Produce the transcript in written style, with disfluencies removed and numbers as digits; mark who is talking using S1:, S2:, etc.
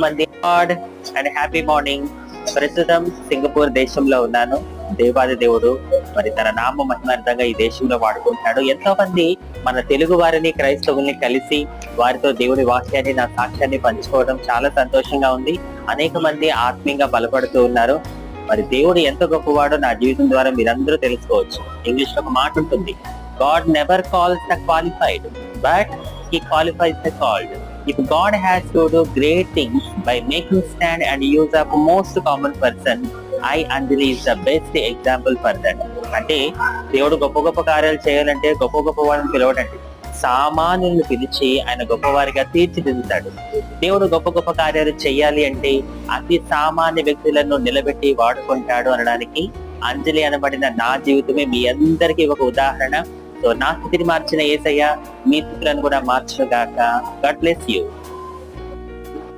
S1: మంది God and happy morning. ప్రస్తుతం Singapore దేశంలో ఉన్నాను. దేవాది దేవుడు మరి తన నామ మహిమార్థంగా ఈ దేశంలో వాడుకుంటున్నాడు. ఎంతో మంది మన తెలుగు వారిని క్రైస్తవుల్ని కలిసి వారితో దేవుడి వాక్యాన్ని నా సాక్ష్యాన్ని పంచుకోవడం చాలా సంతోషంగా ఉంది. అనేక మంది ఆత్మీయంగా బలపడుతూ ఉన్నారు. మరి దేవుడు ఎంత గొప్పవాడో నా జీవితం ద్వారా మీరందరూ తెలుసుకోవచ్చు. ఇంగ్లీష్ లో ఒక మాట ఉంటుంది, God never calls the qualified but he qualifies the called. If God has to do great things by making stand and use up most common person, I Anjali is the best example for that. అంటే దేవుడు గొప్ప గొప్ప కార్యాలు చేయాలంటే గొప్ప గొప్ప వారిని పిలవడండి, సామాన్యులను పిలిచి ఆయన గొప్పవారిగా తీర్చిదిద్దుతాడు. దేవుడు గొప్ప గొప్ప కార్యాలు చేయాలి అంటే అతి సామాన్య వ్యక్తులను నిలబెట్టి వాడుకుంటాడు అనడానికి అంజలి అనబడిన నా జీవితమే మీ అందరికీ ఒక ఉదాహరణ. సో నా స్థితిని మార్చిన యేసయ్య మీ స్థితులను కూడా మార్చును గాక. God bless you.